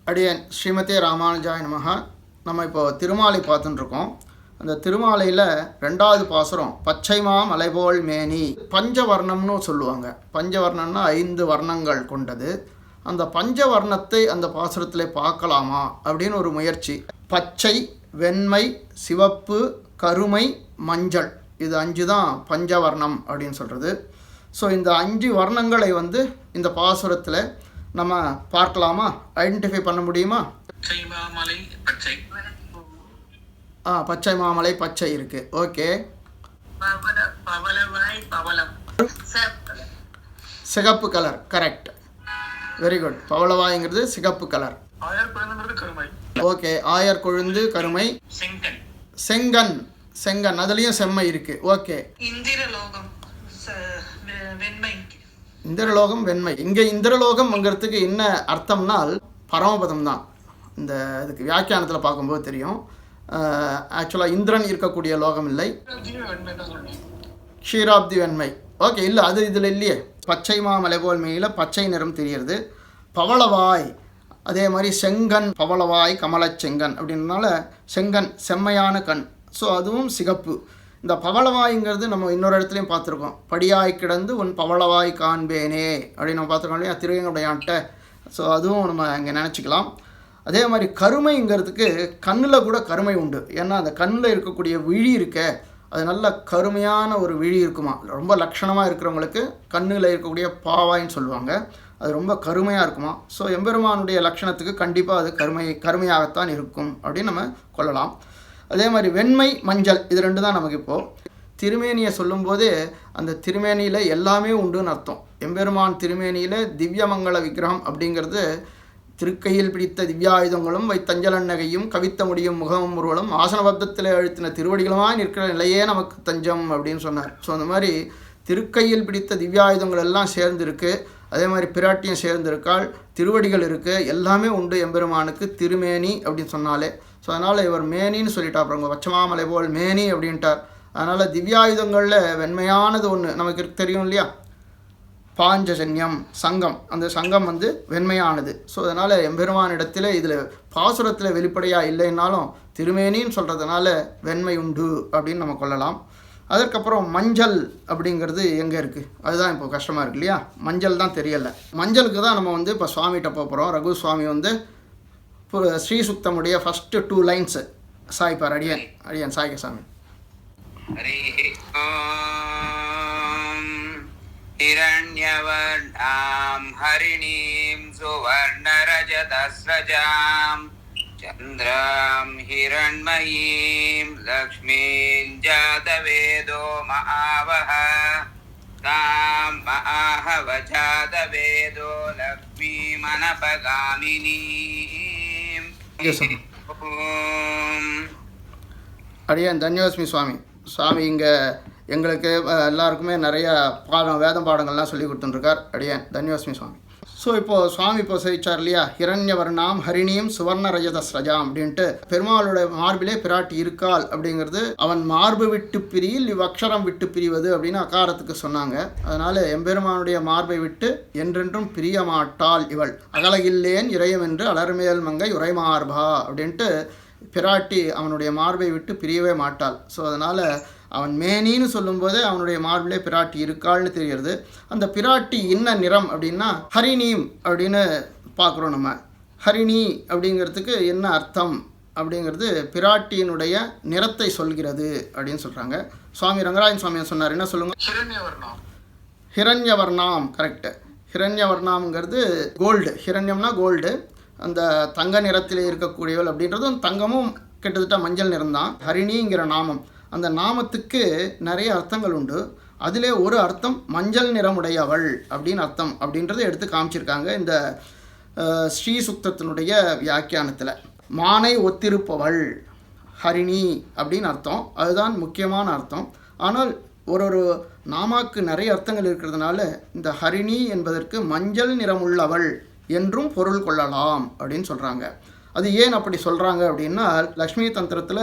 அடியன் ஸ்ரீமதே ராமானுஜாய நமஹ. நம்ம இப்போ திருமாலை பார்த்துட்டுருக்கோம். அந்த திருமாலையில் 2வது பாசுரம் பச்சைமா மலைபோல் மேனி. பஞ்சவர்ணம்னு சொல்லுவாங்க. பஞ்சவர்ணம்னா 5 வர்ணங்கள் கொண்டது. அந்த பஞ்சவர்ணத்தை அந்த பாசுரத்தில் பார்க்கலாமா அப்படின்னு ஒரு முயற்சி. பச்சை, வெண்மை, சிவப்பு, கருமை, மஞ்சள், இது 5 தான் பஞ்சவர்ணம் அப்படின்னு சொல்கிறது. ஸோ இந்த 5 வர்ணங்களை இந்த பாசுரத்தில் நம்ம பார்க்கலாமா, ஐடென்டிஃபை பண்ண முடியுமா? பச்சை மாமலை பச்சை இருக்கு. ஓகே, சிகப்பு கலர், கரெக்ட், வெரி குட். பவளவாய்ங்கிறது சிகப்பு கலர். ஓகே, ஆயர் கொழுந்து கருமை. செங்கன், செங்கன் அதுலேயும் செம்மை இருக்கு. ஓகே, இந்திரலோகம் வெண்மை. இங்கே இந்திரலோகம்ங்கிறதுக்கு என்ன அர்த்தம்னால் பரமபதம் தான். இந்த இதுக்கு வியாக்கியானத்தில் பார்க்கும்போது தெரியும். ஆக்சுவலாக இந்திரன் இருக்கக்கூடிய லோகம் இல்லை, க்ஷீராப்தி வெண்மை. ஓகே, இல்லை அது இதில் இல்லையே. பச்சை மாமலை போல் மேல பச்சை நிறம் தெரிகிறது. பவளவாய், அதே மாதிரி செங்கன், பவளவாய் கமலச் செங்கன் அப்படின்றனால செங்கன் செம்மையான கண். ஸோ அதுவும் சிகப்பு. இந்த பவளவாய்ங்கிறது நம்ம இன்னொரு இடத்துலையும் பார்த்துருக்கோம். படியாய் கிடந்து உன் பவளவாய் காண்பேனே அப்படின்னு நம்ம பார்த்துருக்கோம் இல்லையா, திருவேங்கடையான்ட்ட. ஸோ அதுவும் நம்ம இங்கே நினச்சிக்கலாம். அதே மாதிரி கருமைங்கிறதுக்கு கண்ணில் கூட கருமை உண்டு. ஏன்னா அந்த கண்ணில் இருக்கக்கூடிய விழி இருக்க, அது நல்ல கருமையான ஒரு விழி இருக்குமா. ரொம்ப லட்சணமாக இருக்கிறவங்களுக்கு கண்ணில் இருக்கக்கூடிய பாவாயின்னு சொல்லுவாங்க. அது ரொம்ப கருமையாக இருக்குமா. ஸோ எம்பெருமானுடைய லட்சணத்துக்கு கண்டிப்பாக அது கருமையாகத்தான் இருக்கும் அப்படின்னு நம்ம கொள்ளலாம். அதே மாதிரி வெண்மை, மஞ்சள், இது 2 தான் நமக்கு இப்போது. திருமேனியை சொல்லும்போது அந்த திருமேனியில் எல்லாமே உண்டுன்னு அர்த்தம். எம்பெருமான் திருமேனியில் திவ்யமங்கள விக்கிரகம் அப்படிங்கிறது திருக்கையில் பிடித்த திவ்யாயுதங்களும் வைத்தஞ்சலன்னகையும் கவித்த முடியும் முகமும் உருவலும் ஆசனபப்தத்தில் அழுத்தின திருவடிகளுமாய் நிற்கிற நிலையே நமக்கு தஞ்சம் அப்படின்னு சொன்னார். ஸோ அந்த மாதிரி திருக்கையில் பிடித்த திவ்யாயுதங்கள் எல்லாம் சேர்ந்துருக்கு. அதே மாதிரி பிராட்டியும் சேர்ந்திருக்காள், திருவடிகள் இருக்குது, எல்லாமே உண்டு எம்பெருமானுக்கு திருமேனி அப்படின்னு சொன்னாலே. ஸோ அதனால் இவர் மேனின்னு சொல்லிட்டா. அப்புறம் பச்சமாமலை போல் மேனி அப்படின்ட்டார். அதனால் திவ்யாயுதங்களில் வெண்மையானது ஒன்று நமக்கு தெரியும் இல்லையா, பாஞ்சஜன்யம், சங்கம். அந்த சங்கம் வெண்மையானது. ஸோ அதனால் எம்பெருமானிடத்தில் இதில் பாசுரத்தில் வெளிப்படையாக இல்லைன்னாலும் திருமேனின்னு சொல்கிறதுனால வெண்மை உண்டு அப்படின்னு நம்ம கொள்ளலாம். அதற்கப்புறம் மஞ்சள் அப்படிங்கிறது எங்கே இருக்குது, அதுதான் இப்போ கஷ்டமாக இருக்குது இல்லையா. மஞ்சள் தான் தெரியலை. மஞ்சளுக்கு தான் நம்ம இப்போ சுவாமிகிட்ட போகிறோம். ரகு சுவாமி ஸ்ரீசுக்தமுடைய ஃபஸ்ட்டு 2 லைன்ஸு சாய்ப்பார். அடியன் சாய்க்க சாமி. ஹிரண்யவர்ணாம் ஹரிணீம் சுவர்ணரஜதஸ்ரஜாம் சந்திராம் ஹிரண்மயீம் லக்ஷ்மீம் ஜாதவேதோ மஆவஹ தாம் மஆஹவ ஜாதவேதோ லக்ஷ்மீம் அனபகாமினீம். அடியன் தன்யோஸ்மி சுவாமி இங்கே எங்களுக்கு எல்லாருக்குமே நிறைய வேதம் பாடங்கள்லாம் சொல்லி கொடுத்துட்டுருக்கார். அடியன் தன்யோஸ்மி சுவாமி. ஸோ இப்போது சுவாமி சேவிச்சார் இல்லையா, ஹிரண்யவர்ணாம் ஹரிணியும் சுவர்ண ரஜத ஸ்ரஜாம் அப்படின்ட்டு. பெருமாளுடைய மார்பிலே பிராட்டி இருக்காள் அப்படிங்கிறது அவன் மார்பு விட்டு பிரியில் இவ்வக்ஷரம் விட்டு பிரிவது அப்படின்னு அகாரத்துக்கு சொன்னாங்க. அதனால் எம்பெருமானுடைய மார்பை விட்டு என்றென்றும் பிரிய மாட்டாள் இவள். அகலகில்லேன் இறையம் என்று அலர்மேல் மங்கை உரைமார்பா அப்படின்ட்டு பிராட்டி அவனுடைய மார்பை விட்டு பிரியவே மாட்டாள். ஸோ அதனால் அவன் மேனின்னு சொல்லும்போது அவனுடைய மார்பிலே பிராட்டி இருக்காள்னு தெரிகிறது. அந்த பிராட்டி என்ன நிறம் அப்படின்னா ஹரிணீம் அப்படின்னு பார்க்குறோம் நம்ம. ஹரிணி அப்படிங்கிறதுக்கு என்ன அர்த்தம் அப்படிங்கிறது பிராட்டியினுடைய நிறத்தை சொல்கிறது அப்படின்னு சொல்கிறாங்க. சுவாமி ரங்கராஜன் சுவாமி சொன்னார். என்ன சொல்லுங்க? ஹிரண்யவர்ணாம், கரெக்டு. ஹிரண்யவர்ணாம்ங்கிறது கோல்டு. ஹிரண்யம்னா கோல்டு. அந்த தங்க நிறத்திலே இருக்கக்கூடியவள் அப்படின்றதும் தங்கமும் கிட்டத்தட்ட மஞ்சள் நிறம்தான். ஹரிணிங்கிற நாமம், அந்த நாமத்துக்கு நிறைய அர்த்தங்கள் உண்டு. அதிலே ஒரு அர்த்தம் மஞ்சள் நிறமுடையவள் அப்படின்னு அர்த்தம் அப்படின்றத எடுத்து காமிச்சிருக்காங்க இந்த ஸ்ரீசுக்தத்தினுடைய வியாக்கியானத்தில். மானை ஒத்திருப்பவள் ஹரிணி அப்படின்னு அர்த்தம். அதுதான் முக்கியமான அர்த்தம். ஆனால் ஒரு நாமாக்கு நிறைய அர்த்தங்கள் இருக்கிறதுனால இந்த ஹரிணி என்பதற்கு மஞ்சள் நிறமுள்ளவள் என்றும் பொருள் கொள்ளலாம் அப்படின்னு சொல்கிறாங்க. அது ஏன் அப்படி சொல்கிறாங்க அப்படின்னா லக்ஷ்மி தந்திரத்தில்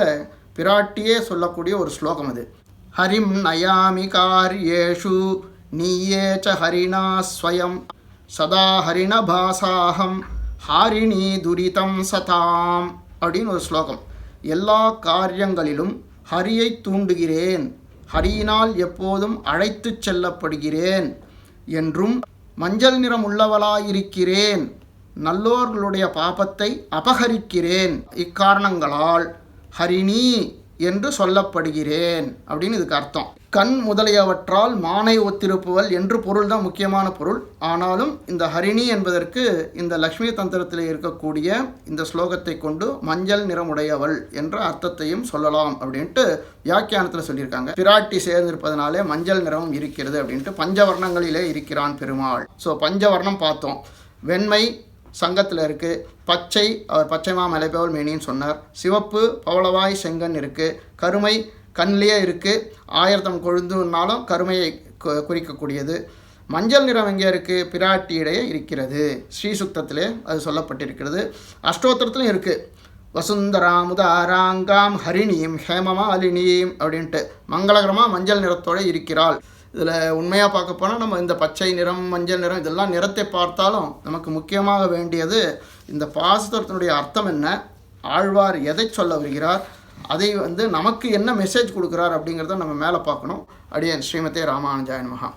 பிராட்டியே சொல்லக்கூடிய ஒரு ஸ்லோகம் அது. ஹரிம் நயாமி கார்யேஷு நீயே ச ஹரிணா ஸ்வயம் சதா ஹரிணபாசாஹம் ஹாரிணி துரிதம் சதாம் அப்படின்னு ஒரு ஸ்லோகம். எல்லா காரியங்களிலும் ஹரியை தூண்டுகிறேன், ஹரியினால் எப்போதும் அழைத்து செல்லப்படுகிறேன் என்றும் மஞ்சள் நிறம் உள்ளவளாயிருக்கிறேன், நல்லோர்களுடைய பாபத்தை அபகரிக்கிறேன், இக்காரணங்களால் ஹரிணி என்று சொல்லப்படுகிறேன் அப்படின்னு இதுக்கு அர்த்தம். கண் முதலியவற்றால் மானை ஒத்திருப்புவல் என்று பொருள் தான் முக்கியமான பொருள். ஆனாலும் இந்த ஹரிணி என்பதற்கு இந்த லக்ஷ்மி தந்திரத்தில் இருக்கக்கூடிய இந்த ஸ்லோகத்தை கொண்டு மஞ்சள் நிறமுடையவள் என்ற அர்த்தத்தையும் சொல்லலாம் அப்படின்ட்டு வியாக்கியானத்தில் சொல்லியிருக்காங்க. பிராட்டி சேர்ந்திருப்பதனாலே மஞ்சள் நிறமும் இருக்கிறது அப்படின்ட்டு பஞ்சவர்ணங்களிலே இருக்கிறான் பெருமாள். ஸோ பஞ்சவர்ணம் பார்த்தோம். வெண்மை சங்கத்தில் இருக்குது, பச்சை அவர் பச்சைமா மலைபோல் மேனின்னு சொன்னார், சிவப்பு பவளவாய் செங்கன் இருக்குது, கருமை கண்ணிலேயே இருக்குது, 1000 கொழுந்துனாலும் கருமையை குறிக்கக்கூடியது. மஞ்சள் நிறம் எங்கே இருக்குது? பிராட்டியிடையே இருக்கிறது. ஸ்ரீசுக்தத்திலே அது சொல்லப்பட்டிருக்கிறது. அஷ்டோத்திரத்துலையும் இருக்குது. வசுந்தராமுதாராங்காம் ஹரிணியும் ஹேமமாலினியும் அப்படின்ட்டு மங்களகரமாக மஞ்சள் நிறத்தோடு இருக்கிறாள். இதில் உண்மையாக பார்க்க போனால் நம்ம இந்த பச்சை நிறம் மஞ்சள் நிறம் இதெல்லாம் நிறத்தை பார்த்தாலும் நமக்கு முக்கியமாக வேண்டியது இந்த பாசுரத்தினுடைய அர்த்தம் என்ன, ஆழ்வார் எதை சொல்ல வருகிறார், அதை நமக்கு என்ன மெசேஜ் கொடுக்குறார் அப்படிங்கிறத நம்ம மேலே பார்க்கணும். அடியேன் ஸ்ரீமதே ராமானுஜாய நமஹா.